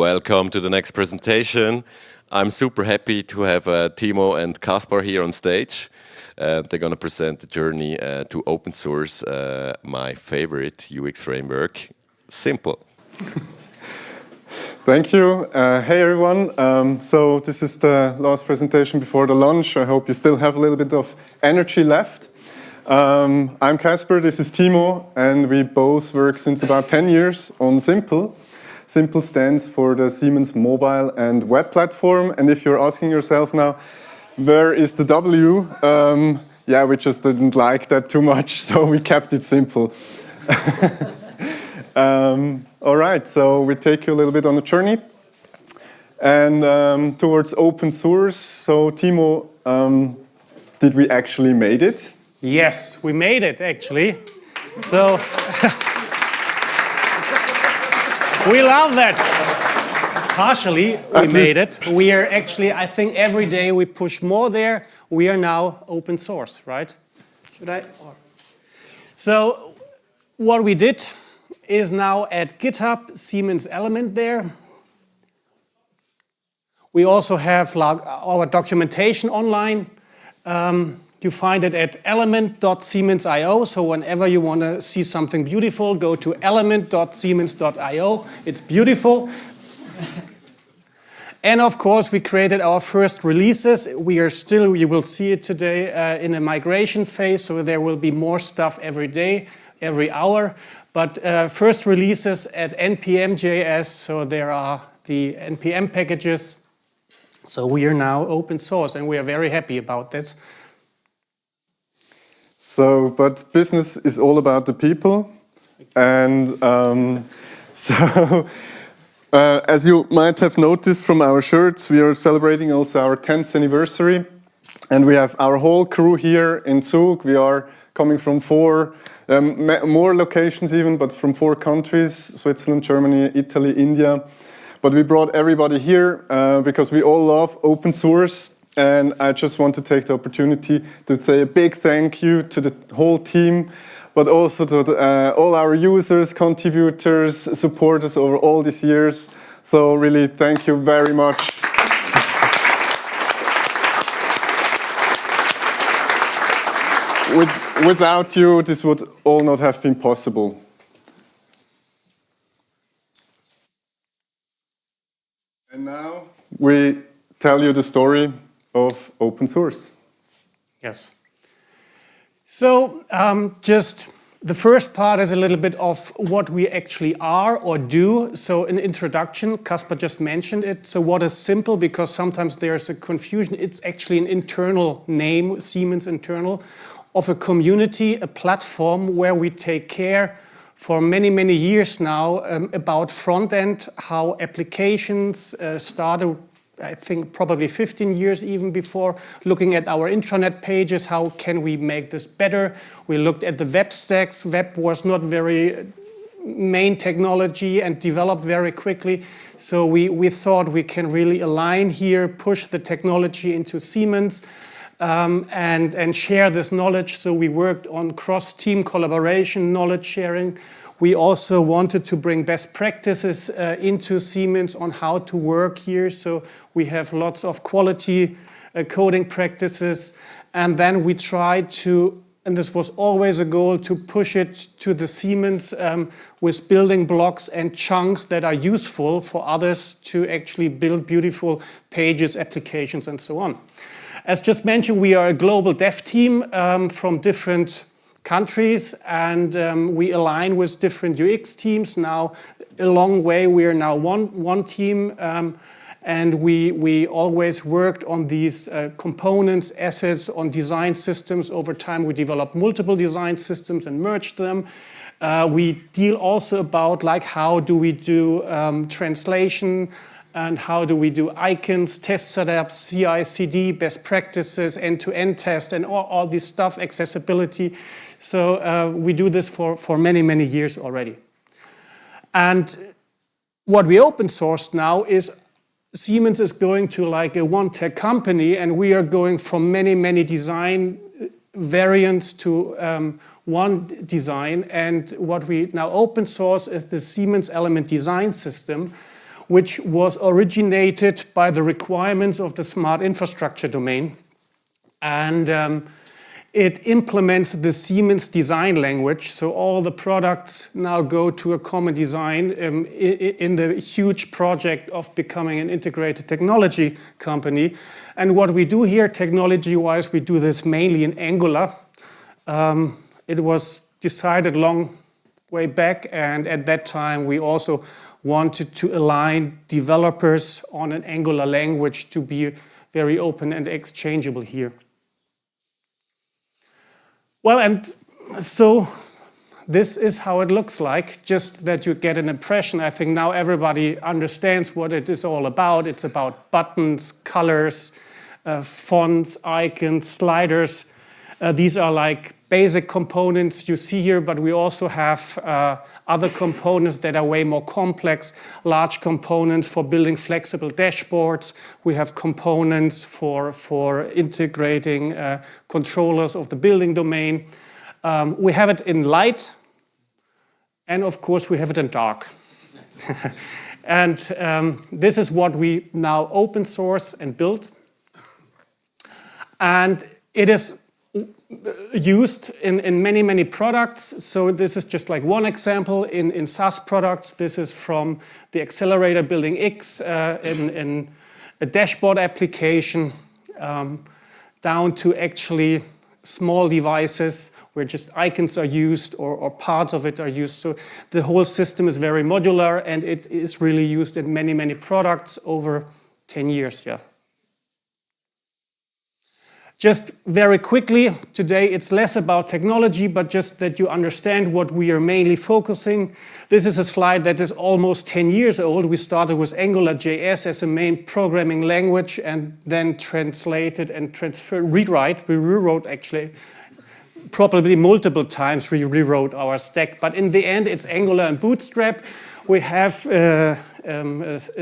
Welcome to the next presentation. I'm super happy to have Timo and Kaspar here on stage. They're going to present the journey to open source, my favorite UX framework, SiMPL. Thank you. Hey everyone. So this is the last presentation before the lunch. I hope you still have a little bit of energy left. I'm Kaspar, this is Timo, and we both work since about 10 years on SiMPL. SiMPL stands for the Siemens Mobile and Web Platform. And if you're asking yourself now, where is the W? Yeah, we just didn't like that too much, so we kept it simple. All right, so we take you a little bit on a journey and towards open source. So Timo, did we actually made it? Yes, we made it actually. So we love that. Partially, we made it. We are actually, I think every day we push more there. We are now open source, right? Should I? So what we did is now at GitHub, Siemens Element there. We also have our documentation online. You find it at element.siemens.io. So whenever you want to see something beautiful, go to element.siemens.io. It's beautiful. And of course, we created our first releases. We are still, you will see it today, in a migration phase. So there will be more stuff every day, every hour. But first releases at npm.js. So there are the npm packages. So we are now open source, and we are very happy about this. So, but business is all about the people, and as you might have noticed from our shirts, we are celebrating also our 10th anniversary, and we have our whole crew here in Zug. We are coming from more locations even, but from 4 countries, Switzerland, Germany, Italy, India. But we brought everybody here because we all love open source. And I just want to take the opportunity to say a big thank you to the whole team, but also to all our users, contributors, supporters over all these years. So really, thank you very much. Without you, this would all not have been possible. And now we tell you the story of open source. Yes. So just the first part is a little bit of what we actually are or do. So an introduction, Kaspar just mentioned it. So what is SiMPL? Because sometimes there's a confusion. It's actually an internal name, Siemens internal, of a community, a platform where we take care for many, many years now about front-end, how applications started, I think probably 15 years even before, looking at our intranet pages, how can we make this better? We looked at the web stacks. Web was not very main technology and developed very quickly. So we thought we can really align here, push the technology into Siemens and share this knowledge. So we worked on cross-team collaboration, knowledge sharing. We also wanted to bring best practices into Siemens on how to work here. So we have lots of quality coding practices. And then we tried to, and this was always a goal, to push it to the Siemens with building blocks and chunks that are useful for others to actually build beautiful pages, applications, and so on. As just mentioned, we are a global dev team from different countries, and we align with different UX teams. Now, a long way, we are now one team, and we always worked on these components, assets, on design systems. Over time, we developed multiple design systems and merged them. We deal also about like how do we do translation, and how do we do icons, test setups, CI/CD, best practices, end-to-end test, and all this stuff, accessibility. So we do this for many, many years already. And what we open sourced now is Siemens is going to like a one-tech company, and we are going from many, many design variants to one design. And what we now open source is the Siemens Element design system, which was originated by the requirements of the smart infrastructure domain. And it implements the Siemens design language, so all the products now go to a common design in the huge project of becoming an integrated technology company. And what we do here, technology-wise, we do this mainly in Angular. It was decided long way back, and at that time we also wanted to align developers on an Angular language to be very open and exchangeable here. Well, and so this is how it looks like, just that you get an impression. I think now everybody understands what it is all about. It's about buttons, colors, fonts, icons, sliders. These are like basic components you see here, but we also have other components that are way more complex, large components for building flexible dashboards. We have components for integrating controllers of the building domain. We have it in light, and of course we have it in dark. And this is what we now open source and build. And it is used in many, many products. So this is just like one example in SaaS products. This is from the accelerator Building X in a dashboard application down to actually small devices where just icons are used or parts of it are used. So the whole system is very modular, and it is really used in many, many products over 10 years. Yeah. Just very quickly, today it's less about technology, but just that you understand what we are mainly focusing. This is a slide that is almost 10 years old. We started with Angular.js as a main programming language and then translated and rewrite. We rewrote actually probably multiple times. We rewrote our stack, but in the end it's Angular and Bootstrap. We have a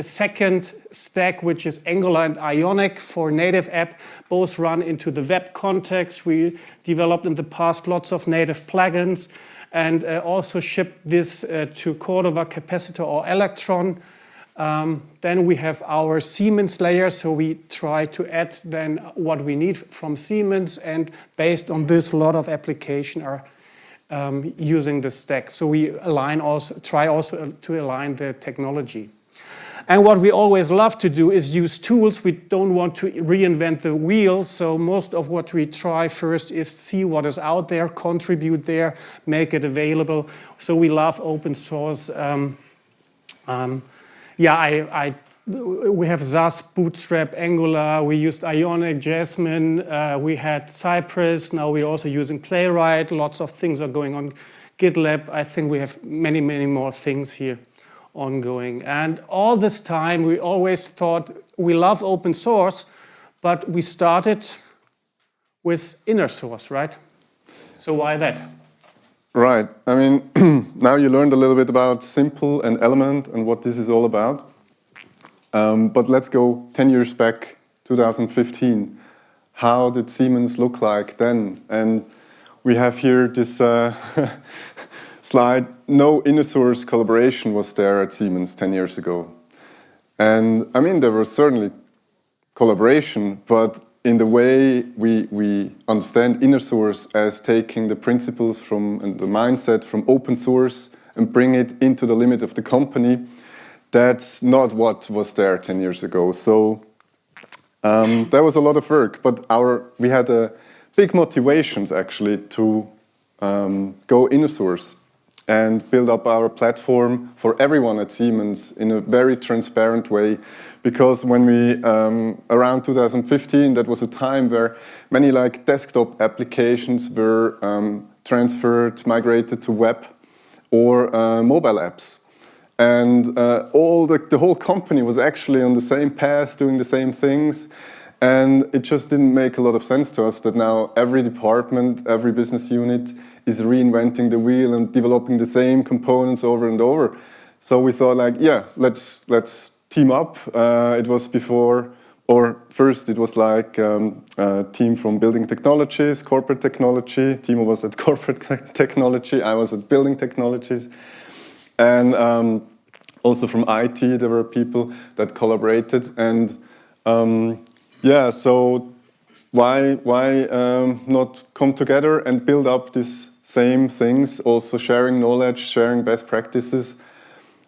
second stack, which is Angular and Ionic for native app. Both run into the web context. We developed in the past lots of native plugins and also shipped this to Cordova, Capacitor, or Electron. Then we have our Siemens layer, so we try to add then what we need from Siemens, and based on this, a lot of applications are using the stack. So we try to align the technology. And what we always love to do is use tools. We don't want to reinvent the wheel. So most of what we try first is see what is out there, contribute there, make it available. So we love open source. We have SAS, Bootstrap, Angular. We used Ionic, Jasmine. We had Cypress. Now we're also using Playwright. Lots of things are going on. GitLab. I think we have many, many more things here ongoing. And all this time, we always thought we love open source, but we started with inner source, right? So why that? Right. I mean, now you learned a little bit about SiMPL and Element and what this is all about. But let's go 10 years back, 2015. How did Siemens look like then? And we have here this slide. No inner source collaboration was there at Siemens 10 years ago. And I mean, there was certainly collaboration, but in the way we understand inner source as taking the principles from and the mindset from open source and bring it into the limit of the company, that's not what was there 10 years ago. So there was a lot of work, but we had big motivations actually to go inner source and build up our platform for everyone at Siemens in a very transparent way. Because when we, around 2015, that was a time where many like desktop applications were transferred, migrated to web or mobile apps. And the whole company was actually on the same path, doing the same things. And it just didn't make a lot of sense to us that now every department, every business unit is reinventing the wheel and developing the same components over and over. So we thought like, yeah, let's team up. It was first it was like a team from building technologies, corporate technology. Timo was at corporate technology, I was at building technologies. And Also from IT, there were people that collaborated, and yeah, so why not come together and build up these same things, also sharing knowledge, sharing best practices.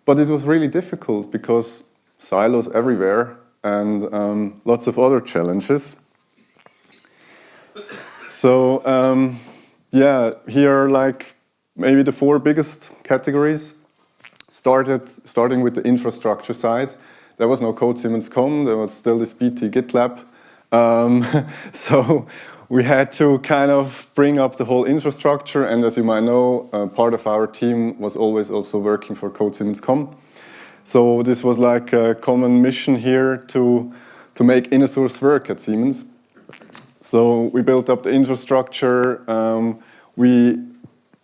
But it was really difficult because silos everywhere and lots of other challenges. So yeah, here are like maybe the 4 biggest categories. Starting with the infrastructure side. There was no code Siemens.com, there was still this BT GitLab. So we had to kind of bring up the whole infrastructure, and as you might know, part of our team was always also working for code Siemens.com. So this was like a common mission here to make inner source work at Siemens. So we built up the infrastructure, we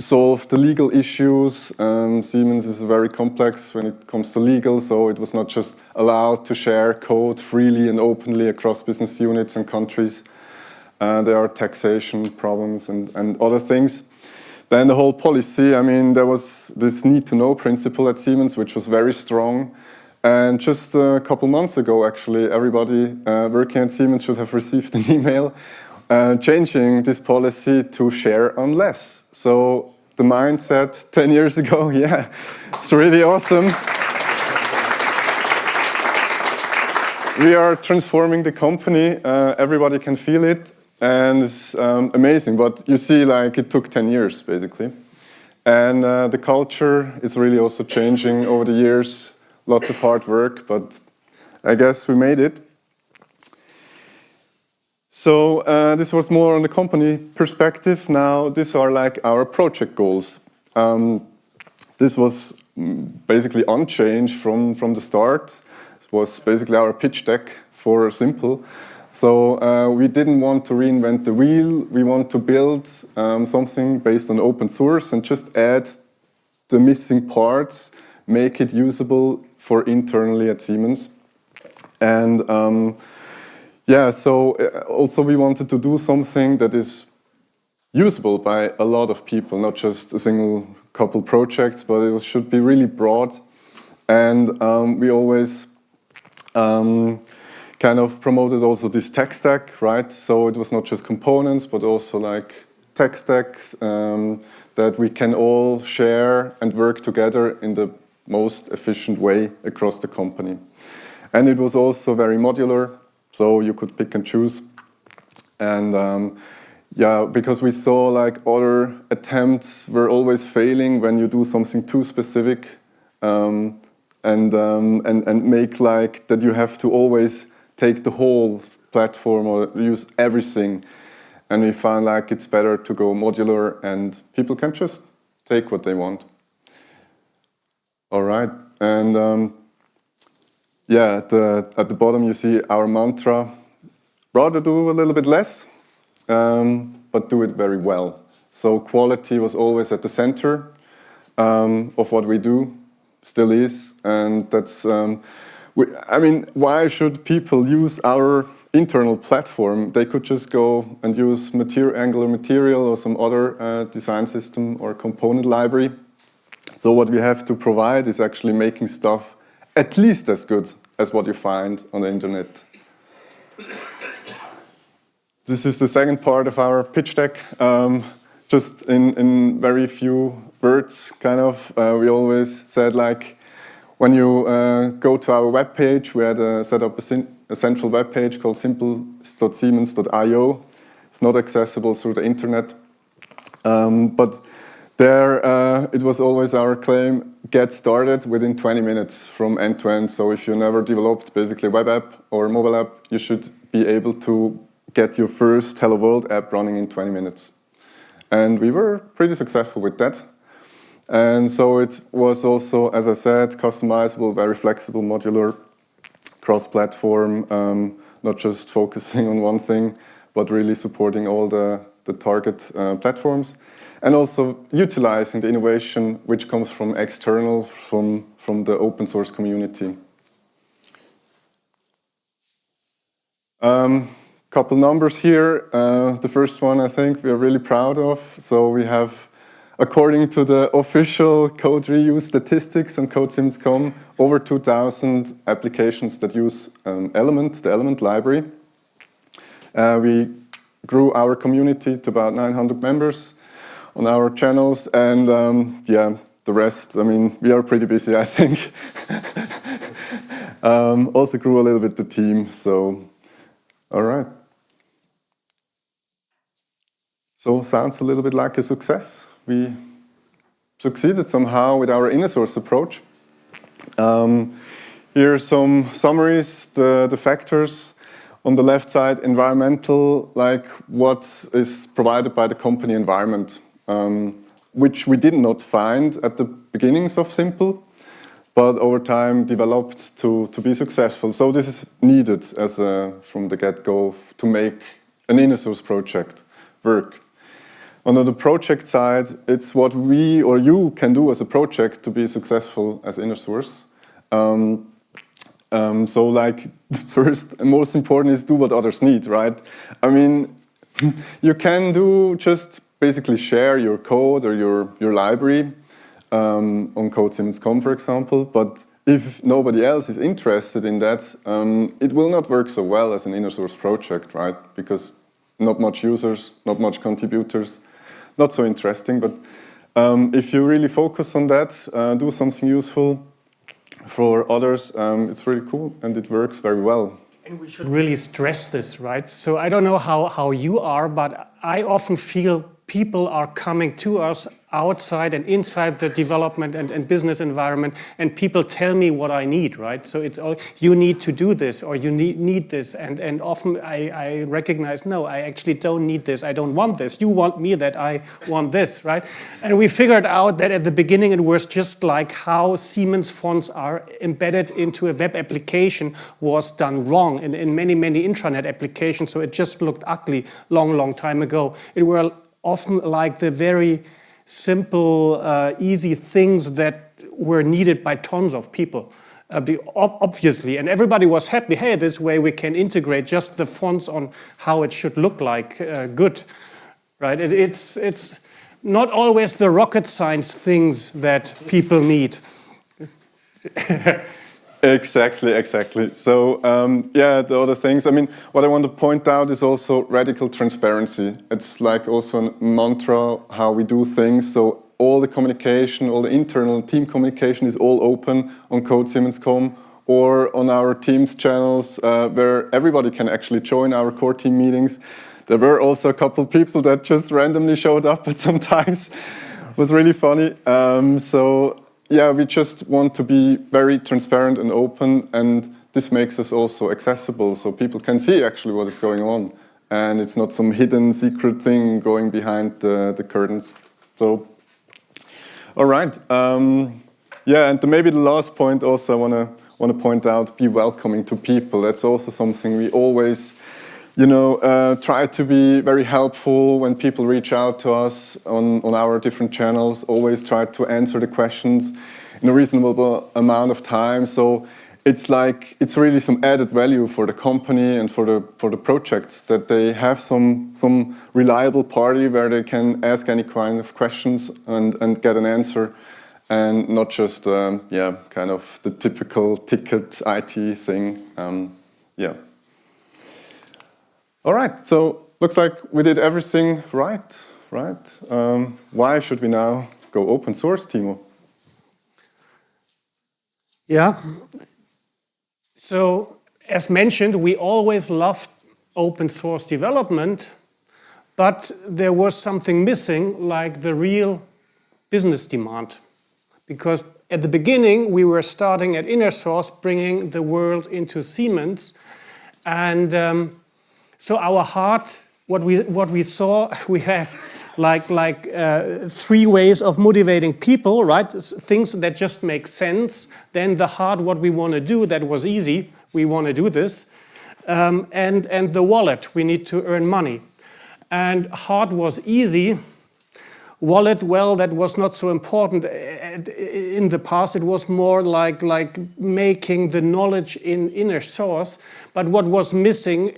solved the legal issues. Siemens is very complex when it comes to legal, so it was not just allowed to share code freely and openly across business units and countries. There are taxation problems and other things. Then the whole policy, I mean, there was this need-to-know principle at Siemens, which was very strong. And just a couple months ago, actually, everybody working at Siemens should have received an email changing this policy to share on less. So the mindset 10 years ago, yeah, it's really awesome. We are transforming the company. Everybody can feel it, and it's amazing. But you see, like, it took 10 years, basically. And the culture is really also changing over the years. Lots of hard work, but I guess we made it. So this was more on the company perspective. Now these are like our project goals. This was basically unchanged from the start. It was basically our pitch deck for SiMPL. So we didn't want to reinvent the wheel. We want to build something based on open source and just add the missing parts, make it usable for internally at Siemens. And yeah, so also we wanted to do something that is usable by a lot of people, not just a single couple projects, but it should be really broad. And we always kind of promoted also this tech stack, right? So it was not just components, but also like tech stack that we can all share and work together in the most efficient way across the company. And it was also very modular. So you could pick and choose. And yeah, because we saw like other attempts were always failing when you do something too specific and make like that you have to always take the whole platform or use everything. And we found like it's better to go modular and people can just take what they want. All right. And yeah, at the bottom you see our mantra, rather do a little bit less, but do it very well. So quality was always at the center of what we do, still is, and that's, I mean, why should people use our internal platform? They could just go and use Angular material or some other design system or component library. So what we have to provide is actually making stuff at least as good as what you find on the internet. This is the second part of our pitch deck. Just in very few words, kind of, we always said like, when you go to our webpage, we had set up a central webpage called simple.siemens.io. It's not accessible through the internet, but there, it was always our claim, get started within 20 minutes from end to end. So if you never developed basically a web app or a mobile app, you should be able to get your first Hello World app running in 20 minutes. And we were pretty successful with that. And so it was also, as I said, customizable, very flexible, modular, cross-platform, not just focusing on one thing, but really supporting all the target platforms. And also utilizing the innovation which comes from external, from the open source community. Couple numbers here. The first one I think we are really proud of. So we have according to the official code reuse statistics on CodeSiemens.com, over 2,000 applications that use Element, the Element library. We grew our community to about 900 members on our channels, and yeah, the rest, I mean, we are pretty busy, I think. Also grew a little bit the team, so all right. So sounds a little bit like a success. We succeeded somehow with our inner source approach. Here are some summaries, the factors. On the left side, environmental, like what is provided by the company environment, which we did not find at the beginnings of SiMPL, but over time developed to be successful. So this is needed as from the get-go to make an inner source project work. On the project side, it's what we or you can do as a project to be successful as inner source. So like the first and most important is do what others need, right? I mean, you can do just basically share your code or your library on CodeSiemens.com, for example, but if nobody else is interested in that, it will not work so well as an inner source project, right? Because not much users, not much contributors, not so interesting, but if you really focus on that, do something useful for others, it's really cool and it works very well. And we should really stress this, right? So I don't know how you are, but I often feel people are coming to us outside and inside the development and business environment, and people tell me what I need, right? So it's all, you need to do this, or you need this, and often I recognize, no, I actually don't need this, I don't want this, you want me that I want this, right? And we figured out that at the beginning it was just like how Siemens fonts are embedded into a web application was done wrong in many intranet applications, so it just looked ugly long time ago. It were often like the very simple, easy things that were needed by tons of people, obviously. And everybody was happy, hey, this way we can integrate just the fonts on how it should look like, good, right? It's not always the rocket science things that people need. Exactly. So, yeah, the other things, I mean, what I want to point out is also radical transparency. It's like also a mantra how we do things. So all the communication, all the internal team communication is all open on CodeSiemens.com or on our Teams channels where everybody can actually join our core team meetings. There were also a couple of people that just randomly showed up at some times. It was really funny. So yeah, we just want to be very transparent and open, and this makes us also accessible so people can see actually what is going on. And it's not some hidden secret thing going behind the curtains. So, all right. Yeah, and maybe the last point also I want to point out, be welcoming to people. That's also something we always, you know, try to be very helpful when people reach out to us on our different channels. Always try to answer the questions in a reasonable amount of time. So it's like it's really some added value for the company and for the projects that they have some reliable party where they can ask any kind of questions and get an answer, and not just yeah, kind of the typical ticket IT thing. Yeah. All right, so looks like we did everything right? Why should we now go open source, Timo? Yeah. So, as mentioned, we always loved open source development, but there was something missing, like the real business demand. Because at the beginning, we were starting at inner source, bringing the world into Siemens, and so our heart, what we saw, we have like three ways of motivating people, right? Things that just make sense. Then the heart, what we want to do, that was easy. We want to do this, and the wallet. We need to earn money, and heart was easy. Wallet, well, that was not so important in the past. It was more like making the knowledge in inner source. But what was missing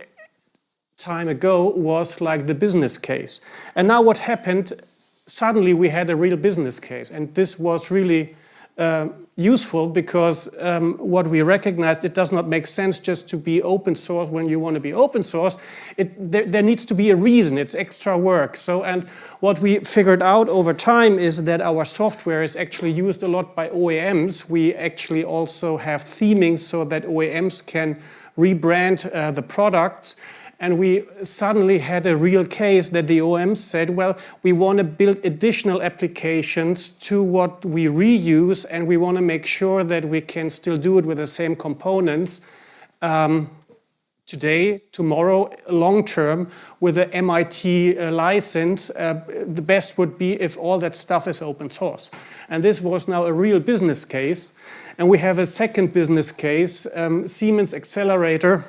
time ago was like the business case. And now what happened suddenly we had a real business case, and this was really useful because what we recognized, it does not make sense just to be open source when you want to be open source. There needs to be a reason. It's extra work. So, and what we figured out over time is that our software is actually used a lot by OEMs. We actually also have theming so that OEMs can rebrand the products. And we suddenly had a real case that the OEMs said, well, we want to build additional applications to what we reuse, and we want to make sure that we can still do it with the same components today, tomorrow, long term, with the MIT license. The best would be if all that stuff is open source. And this was now a real business case. And we have a second business case, Siemens Accelerator,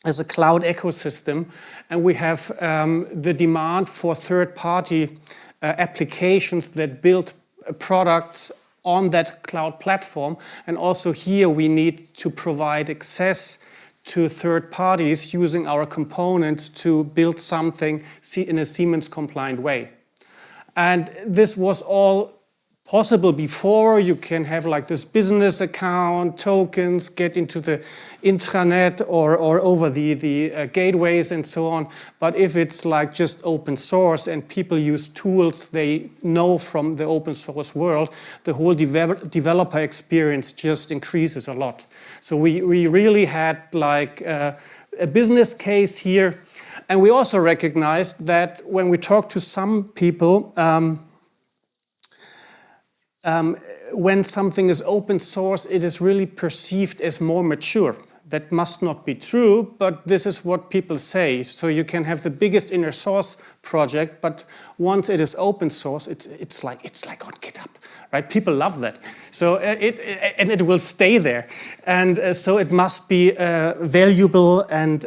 as a cloud ecosystem, and we have the demand for third-party applications that build products on that cloud platform. And also here we need to provide access to third parties using our components to build something in a Siemens compliant way. And this was all possible before. You can have like this business account, tokens, get into the intranet or over the gateways and so on. But if it's like just open source and people use tools they know from the open source world, the whole developer experience just increases a lot. So we really had like a business case here. And we also recognized that when we talk to some people, when something is open source, it is really perceived as more mature. That must not be true, but this is what people say. So you can have the biggest inner source project, but once it is open source, it's like on GitHub, right? People love that. So it will stay there, and so it must be valuable, and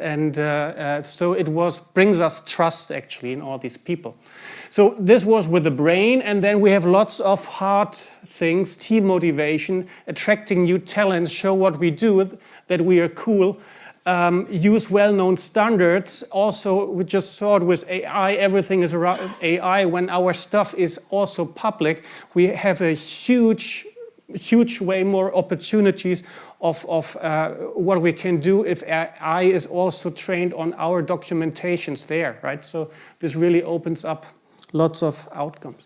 so it brings us trust actually in all these people. So this was with the brain, and then we have lots of hard things, team motivation, attracting new talents, show what we do, that we are cool, use well-known standards. Also, we just saw it with AI, everything is around AI. When our stuff is also public, we have a huge way more opportunities of what we can do if AI is also trained on our documentations there, right? So this really opens up lots of outcomes.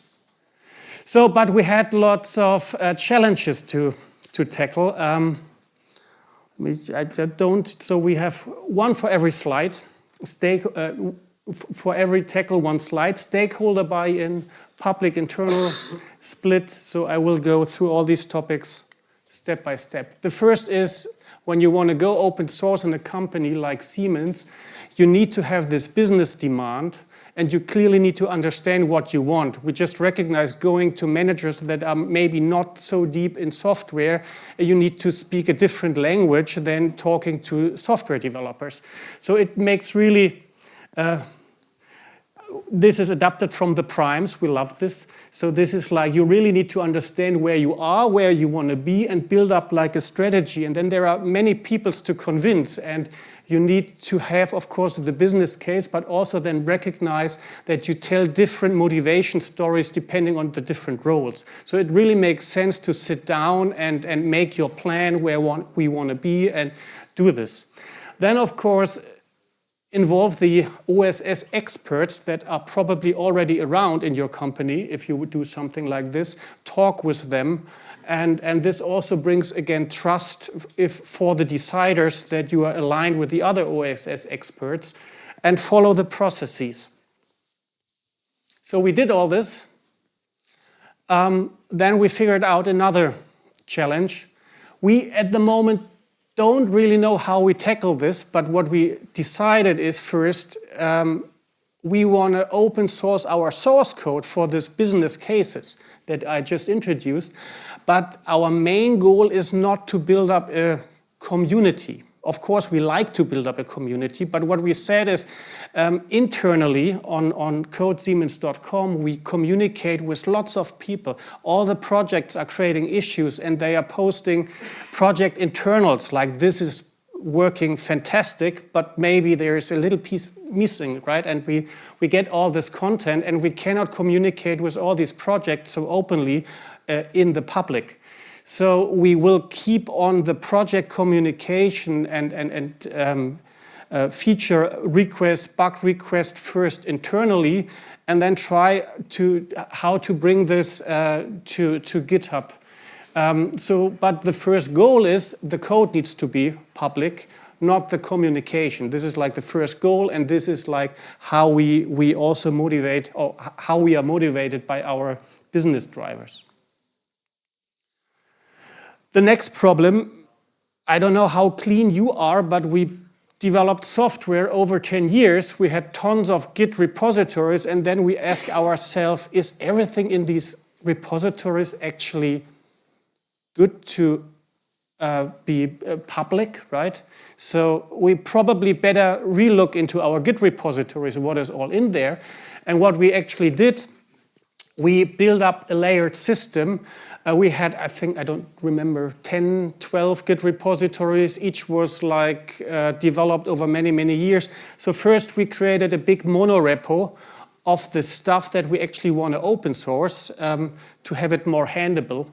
So, but we had lots of challenges to tackle. So we have one for every slide. For every tackle, one slide. Stakeholder buy-in, public, internal, split. So I will go through all these topics step by step. The first is when you want to go open source in a company like Siemens, you need to have this business demand, and you clearly need to understand what you want. We just recognize going to managers that are maybe not so deep in software, you need to speak a different language than talking to software developers. So it makes really, this is adapted from the primes, we love this. So this is like, you really need to understand where you are, where you want to be, and build up like a strategy. And then there are many peoples to convince, and you need to have, of course, the business case, but also then recognize that you tell different motivation stories depending on the different roles. So it really makes sense to sit down and make your plan where we want to be and do this. Then, of course, involve the OSS experts that are probably already around in your company. If you would do something like this, talk with them. And this also brings, again, trust for the deciders that you are aligned with the other OSS experts, and follow the processes. So we did all this. Then we figured out another challenge. We, at the moment, don't really know how we tackle this, but what we decided is first, we want to open source our source code for this business cases that I just introduced. But our main goal is not to build up a community. Of course, we like to build up a community, but what we said is internally on codesiemens.com, we communicate with lots of people. All the projects are creating issues, and they are posting project internals like, this is working fantastic, but maybe there's a little piece missing, right? And we get all this content and we cannot communicate with all these projects so openly in the public. So we will keep on the project communication and feature request, bug request first internally, and then try to how to bring this to GitHub. But the first goal is the code needs to be public, not the communication. This is like the first goal, and this is like how we also motivate, or how we are motivated by our business drivers. The next problem, I don't know how clean you are, but we developed software over 10 years. We had tons of Git repositories, and then we ask ourselves, is everything in these repositories actually good to be public, right? So we probably better relook into our Git repositories, what is all in there. And what we actually did, we built up a layered system. We had, I think, I don't remember, 10, 12 Git repositories. Each was like developed over many, many years. So first we created a big monorepo of the stuff that we actually want to open source to have it more handleable.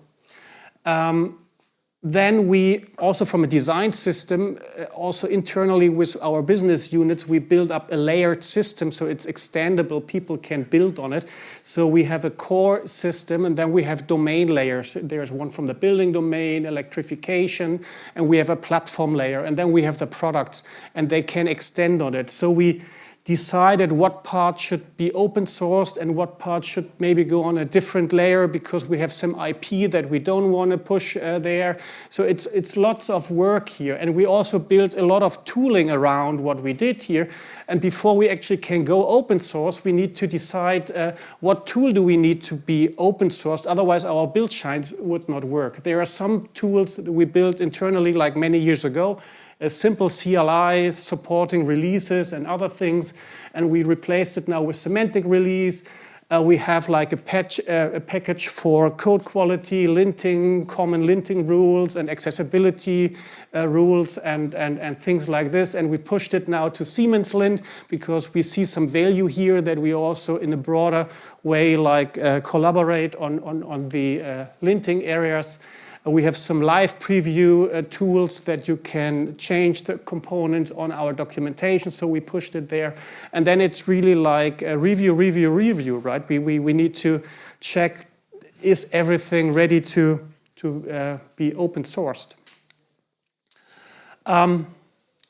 Then we also, from a design system, also internally with our business units, we build up a layered system so it's extendable, people can build on it. So we have a core system, and then we have domain layers. There's one from the building domain, electrification, and we have a platform layer, and then we have the products, and they can extend on it. So we decided what part should be open sourced and what part should maybe go on a different layer because we have some IP that we don't want to push there. So it's lots of work here. And we also built a lot of tooling around what we did here. And before we actually can go open source, we need to decide what tool do we need to be open sourced. Otherwise, our build shines would not work. There are some tools that we built internally like many years ago, a simple CLI supporting releases and other things, and we replaced it now with semantic release. We have like a package for code quality, linting, common linting rules, and accessibility rules, and things like this. And we pushed it now to Siemens Lint because we see some value here that we also, in a broader way, like collaborate on the linting areas. We have some live preview tools that you can change the components on our documentation, so we pushed it there. And then it's really like a review, right? We need to check, is everything ready to be open sourced?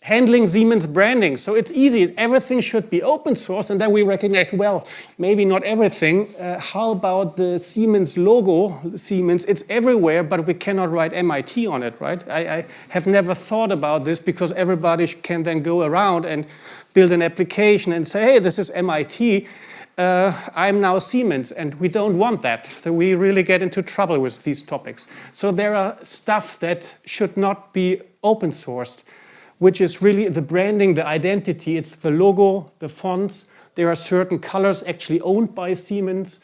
Handling Siemens branding. So it's easy, everything should be open source, and then we recognize, well, maybe not everything. How about the Siemens logo, Siemens, it's everywhere, but we cannot write MIT on it, right? I have never thought about this because everybody can then go around and build an application and say, hey, this is MIT, I'm now Siemens, and we don't want that. So we really get into trouble with these topics. So there are stuff that should not be open sourced, which is really the branding, the identity. It's the logo, the fonts. There are certain colors actually owned by Siemens,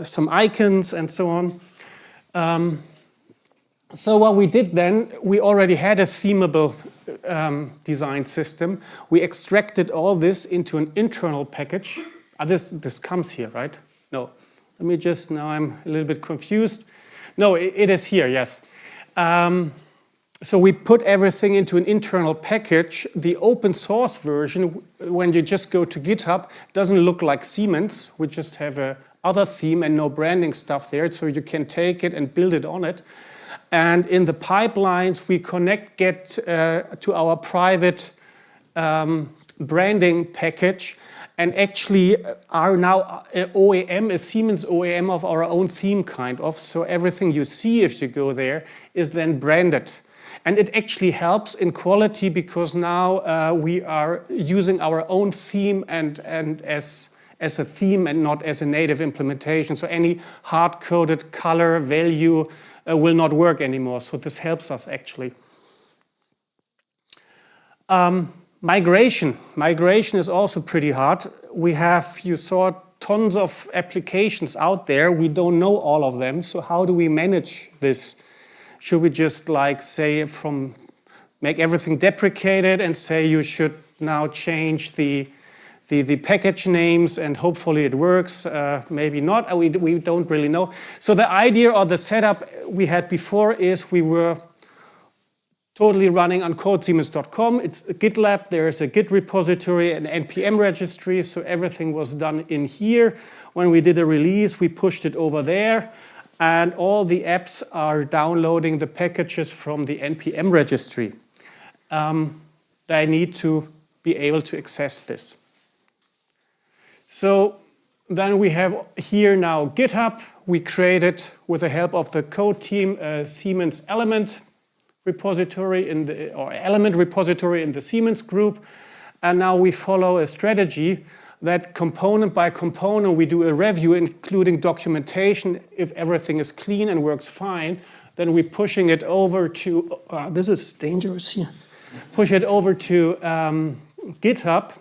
some icons and so on. So what we did then, we already had a themable design system. We extracted all this into an internal package. This comes here, right? No, let me just, now I'm a little bit confused. No, it is here, yes. So we put everything into an internal package. The open source version, when you just go to GitHub, doesn't look like Siemens. We just have a other theme and no branding stuff there, so you can take it and build it on it. And in the pipelines, we connect Git to our private branding package, and actually are now OEM, a Siemens OEM of our own theme, kind of. So everything you see if you go there is then branded. And it actually helps in quality because now we are using our own theme and as a theme and not as a native implementation. So any hard-coded color value will not work anymore. So this helps us actually. Migration is also pretty hard. We have, you saw, tons of applications out there. We don't know all of them. So how do we manage this? Should we just like say from make everything deprecated and say you should now change the package names and hopefully it works, maybe not, we don't really know. So the idea or the setup we had before is we were totally running on codesiemens.com. It's a GitLab, there's a Git repository, an NPM registry, so everything was done in here. When we did a release, we pushed it over there, and all the apps are downloading the packages from the NPM registry. They need to be able to access this. So then we have here now GitHub. We created, with the help of the code team, a Siemens Element repository Element repository in the Siemens group. And now we follow a strategy that component by component we do a review, including documentation. If everything is clean and works fine, then we're pushing it over to, this is dangerous here, push it over to GitHub.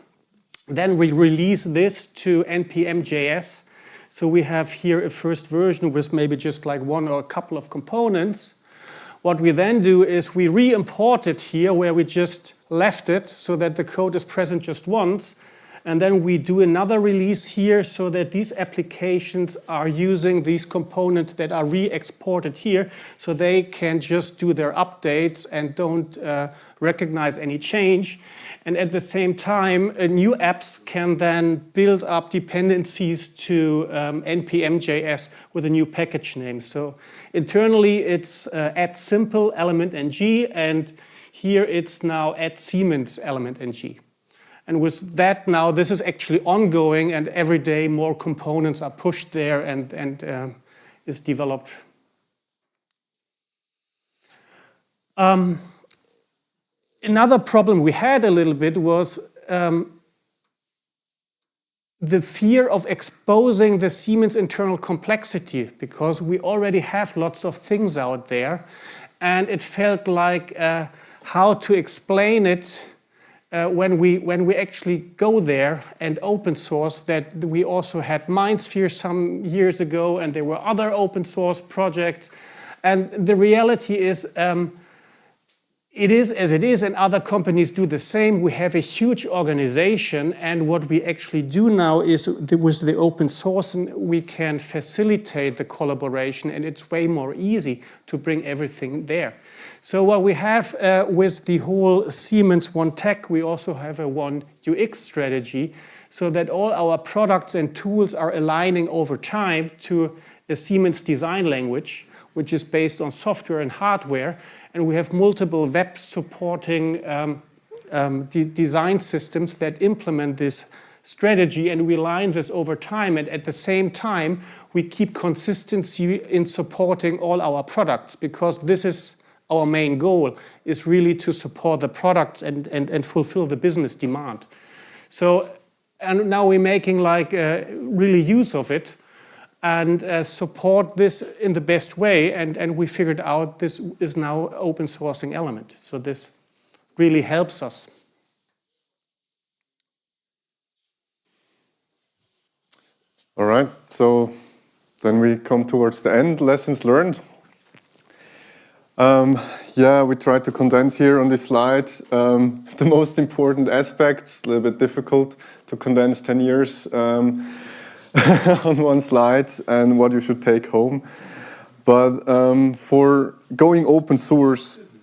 Then we release this to npm.js. So we have here a first version with maybe just like one or a couple of components. What we then do is we re-import it here where we just left it so that the code is present just once. And then we do another release here so that these applications are using these components that are re-exported here so they can just do their updates and don't recognize any change. And at the same time, new apps can then build up dependencies to npm.js with a new package name. So internally, it's @SiMPL element ng, and here it's now @Siemens element ng. And with that now, this is actually ongoing, and every day more components are pushed there and is developed. Another problem we had a little bit was the fear of exposing the Siemens internal complexity, because we already have lots of things out there, and it felt like how to explain it when we actually go there and open source, that we also had MindSphere some years ago, and there were other open source projects, and the reality is it is as it is, and other companies do the same. We have a huge organization, and what we actually do now is with the open source, we can facilitate the collaboration, and it's way more easy to bring everything there. So what we have with the whole Siemens One Tech, we also have a One UX strategy, so that all our products and tools are aligning over time to a Siemens design language, which is based on software and hardware. And we have multiple web supporting design systems that implement this strategy, and we align this over time. And at the same time, we keep consistency in supporting all our products, because this is our main goal, is really to support the products and fulfill the business demand. So, and now we're making like really use of it and support this in the best way. And we figured out this is now open sourcing Element. So this really helps us. All right, so then we come towards the end, lessons learned. Yeah, we tried to condense here on this slide the most important aspects. A little bit difficult to condense 10 years on one slide and what you should take home. But for going open source,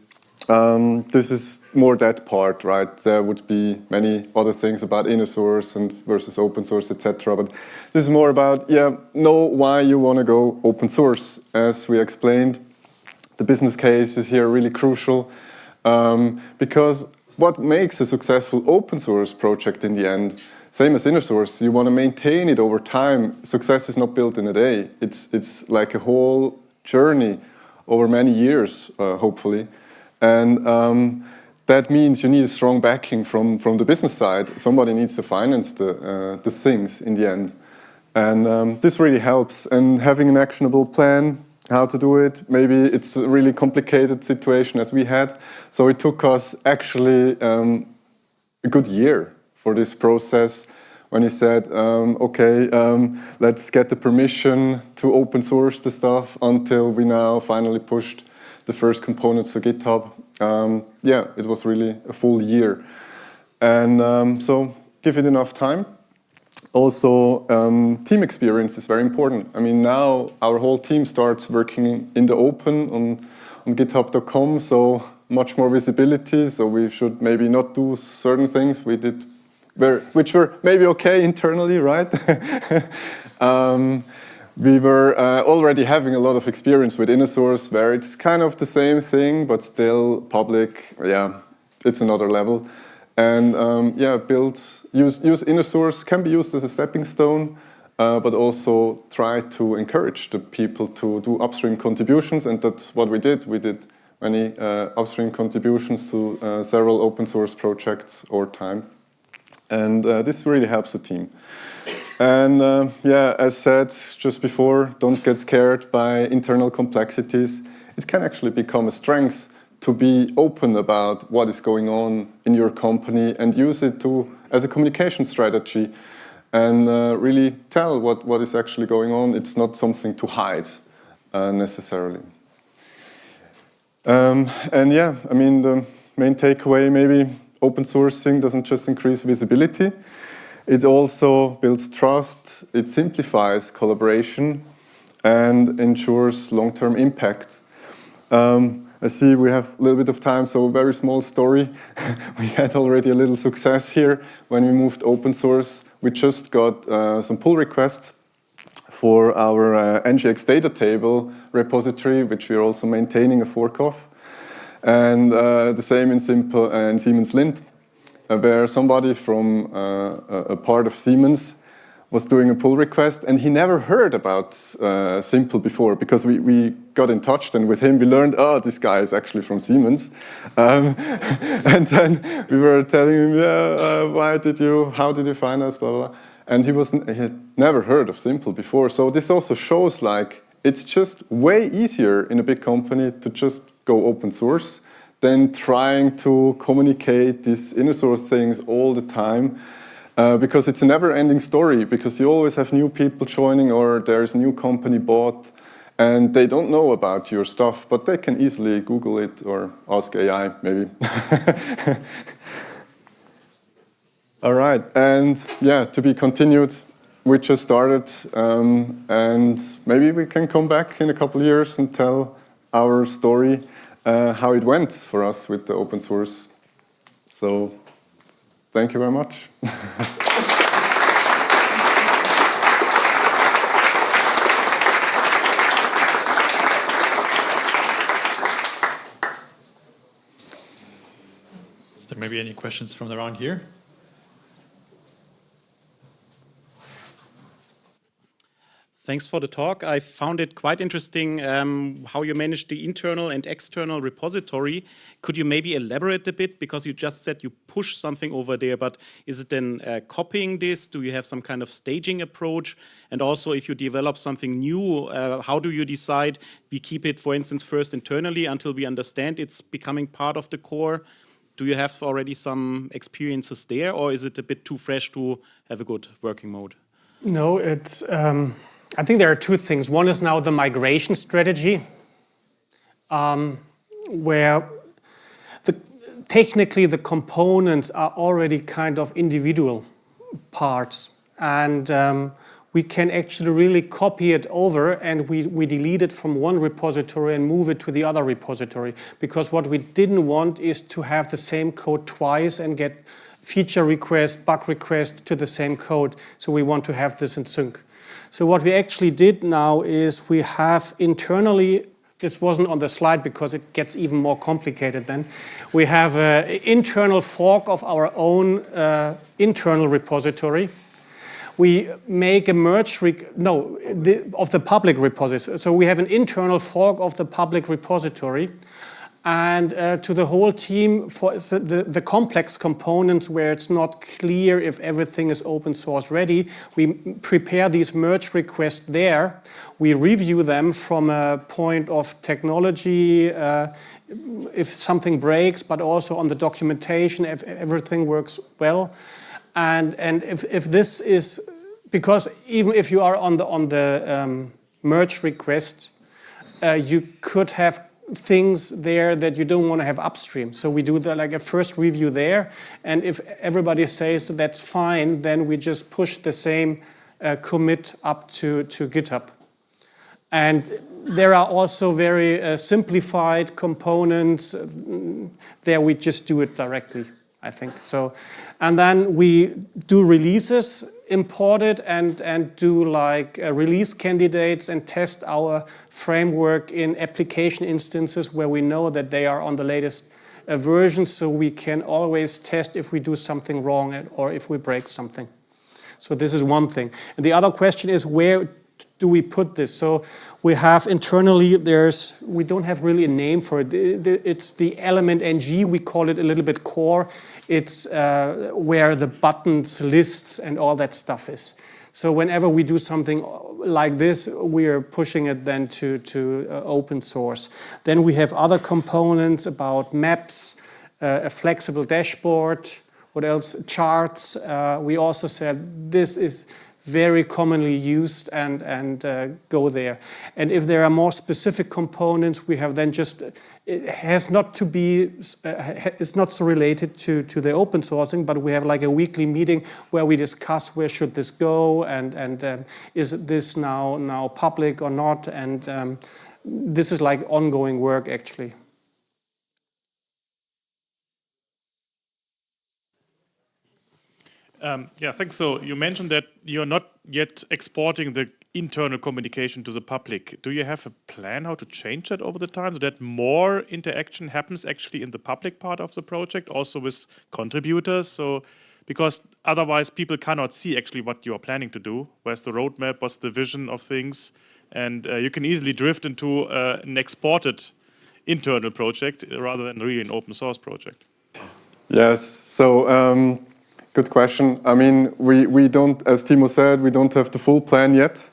this is more that part, right? There would be many other things about inner source and versus open source, etc. But this is more about, know why you want to go open source. As we explained, the business case is here really crucial, because what makes a successful open source project in the end, same as inner source, you want to maintain it over time. Success is not built in a day. It's like a whole journey over many years, hopefully. And that means you need a strong backing from the business side. Somebody needs to finance the things in the end. And this really helps. And having an actionable plan, how to do it. Maybe it's a really complicated situation as we had. So it took us actually a good year for this process when he said, okay, let's get the permission to open source the stuff until we now finally pushed the first components to GitHub. yeah, it was really a full year. And so give it enough time. Also, team experience is very important. I mean, now our whole team starts working in the open on github.com, so much more visibility. So we should maybe not do certain things we did, which were maybe okay internally, right? We were already having a lot of experience with inner source, where it's kind of the same thing, but still public. Yeah, it's another level. And yeah, use inner source can be used as a stepping stone, but also try to encourage the people to do upstream contributions, and that's what we did. We did many upstream contributions to several open source projects over time, and this really helps the team. And yeah, as said just before, don't get scared by internal complexities. It can actually become a strength to be open about what is going on in your company and use it as a communication strategy and really tell what is actually going on. It's not something to hide necessarily. And yeah, I mean, the main takeaway maybe, open sourcing doesn't just increase visibility. It also builds trust, it simplifies collaboration, and ensures long-term impact. I see we have a little bit of time, so a very small story. We had already a little success here when we moved open source. We just got some pull requests for our NGX data table repository, which we're also maintaining a fork of. And the same in SiMPL and Siemens Lint, where somebody from a part of Siemens was doing a pull request, and he never heard about SiMPL before, because we got in touch, and with him we learned, oh, this guy is actually from Siemens. And then we were telling him, yeah, how did you find us, blah, blah, blah. And he had never heard of SiMPL before. So this also shows, like, it's just way easier in a big company to just go open source than trying to communicate these inner source things all the time, because it's a never-ending story, because you always have new people joining, or there's a new company bought, and they don't know about your stuff, but they can easily Google it or ask AI, maybe. All right, and yeah, to be continued. We just started, and maybe we can come back in a couple of years and tell our story, how it went for us with the open source. So, thank you very much. Is there maybe any questions from around here? Thanks for the talk. I found it quite interesting how you manage the internal and external repository. Could you maybe elaborate a bit? Because you just said you push something over there, but is it then copying this? Do you have some kind of staging approach? And also, if you develop something new, how do you decide we keep it, for instance, first internally until we understand it's becoming part of the core? Do you have already some experiences there, or is it a bit too fresh to have a good working mode? No, it's... I think there are two things. One is now the migration strategy, where technically the components are already kind of individual parts, and we can actually really copy it over, and we delete it from one repository and move it to the other repository, because what we didn't want is to have the same code twice and get feature request, bug request to the same code. So we want to have this in sync. So what we actually did now is we have internally, this wasn't on the slide because it gets even more complicated then, we have an internal fork of our own internal repository. We make a merge, of the public repository. So we have an internal fork of the public repository. And to the whole team, for the complex components where it's not clear if everything is open source ready, we prepare these merge requests there. We review them from a point of technology, if something breaks, but also on the documentation, if everything works well. And if this is, because even if you are on the merge request, you could have things there that you don't want to have upstream. So we do like a first review there, and if everybody says that's fine, then we just push the same commit up to GitHub. And there are also very simplified components. There we just do it directly, I think. So, and then we do releases, import it, and do like release candidates and test our framework in application instances where we know that they are on the latest version, so we can always test if we do something wrong or if we break something. So this is one thing. And the other question is, where do we put this? So we have internally, we don't have really a name for it. It's the element ng, we call it a little bit core. It's where the buttons, lists, and all that stuff is. So whenever we do something like this, we are pushing it then to open source. Then we have other components about maps, a flexible dashboard, what else? Charts. We also said this is very commonly used and go there. And if there are more specific components, we have then just, it has not to be, it's not so related to the open sourcing, but we have like a weekly meeting where we discuss where should this go and is this now public or not, and this is like ongoing work actually. Yeah, thanks. So you mentioned that you're not yet exporting the internal communication to the public. Do you have a plan how to change that over the time so that more interaction happens actually in the public part of the project, also with contributors? So, because otherwise people cannot see actually what you are planning to do, where's the roadmap, what's the vision of things, and you can easily drift into an exported internal project rather than really an open source project. Yes, so good question. I mean, we don't, as Timo said, we don't have the full plan yet,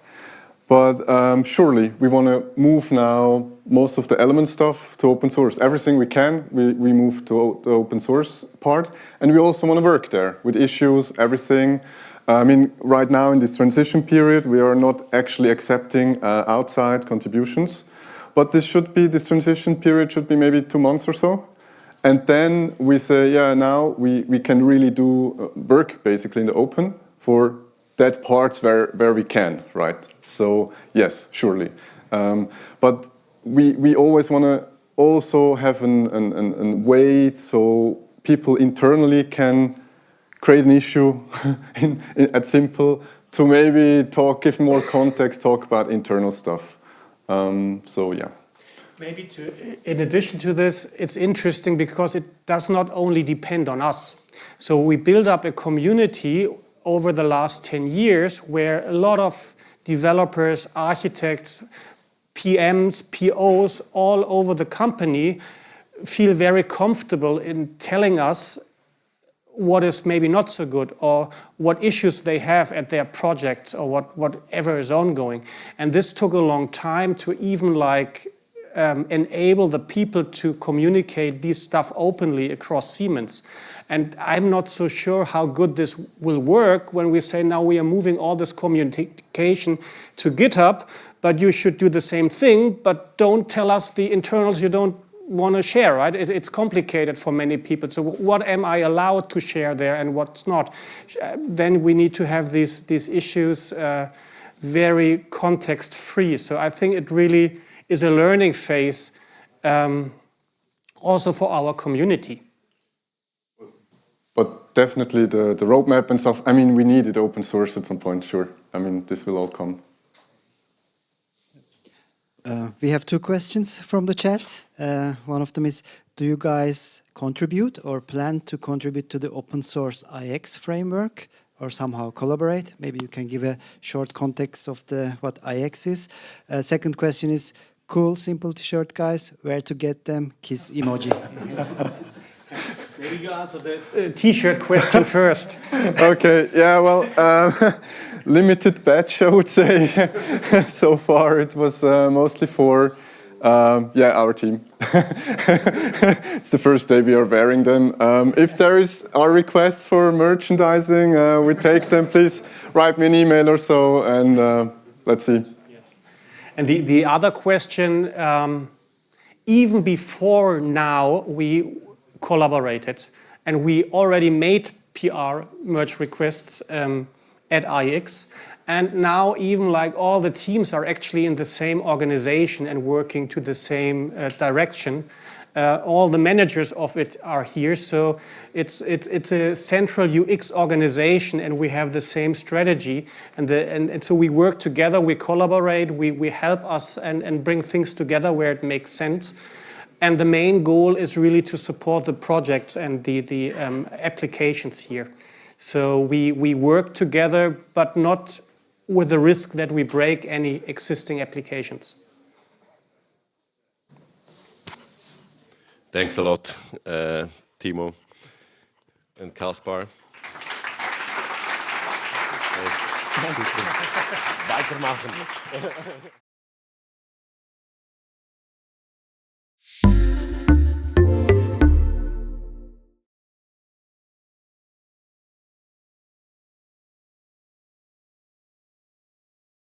but surely we want to move now most of the element stuff to open source. Everything we can, we move to the open source part, and we also want to work there with issues, everything. I mean, right now in this transition period, we are not actually accepting outside contributions, but this transition period should be maybe 2 months or so. And then we say, yeah, now we can really do work basically in the open for that parts where we can, right? So yes, surely. But we always want to also have a way so people internally can create an issue at SiMPL to maybe give more context, talk about internal stuff. So yeah. Maybe in addition to this, it's interesting because it does not only depend on us. So we build up a community over the last 10 years where a lot of developers, architects, PMs, POs all over the company feel very comfortable in telling us what is maybe not so good or what issues they have at their projects or whatever is ongoing. And this took a long time to even like enable the people to communicate this stuff openly across Siemens. And I'm not so sure how good this will work when we say now we are moving all this communication to GitHub, but you should do the same thing, but don't tell us the internals you don't want to share, right? It's complicated for many people. So what am I allowed to share there and what's not? Then we need to have these issues very context-free. So I think it really is a learning phase also for our community. But definitely the roadmap and stuff, I mean, we need it open source at some point, sure. I mean, this will all come. We have 2 questions from the chat. One of them is, do you guys contribute or plan to contribute to the open source IX framework or somehow collaborate? Maybe you can give a short context of what IX is. Second question is, cool, simple t-shirt guys, where to get them? Kiss emoji. Maybe you answer this t-shirt question first. Okay, yeah, well, limited batch, I would say. So far it was mostly for our team. It's the first day we are wearing them. If there are requests for merchandising, we take them. Please write me an email or so, and let's see. And the other question, even before now, we collaborated and we already made PR merge requests at IX. And now even like all the teams are actually in the same organization and working to the same direction. All the managers of it are here, so it's a central UX organization, and we have the same strategy, and so we work together, we collaborate, we help us and bring things together where it makes sense. And the main goal is really to support the projects and the applications here. So we work together, but not with the risk that we break any existing applications. Thanks a lot, Timo and Kaspar. Weitermachen.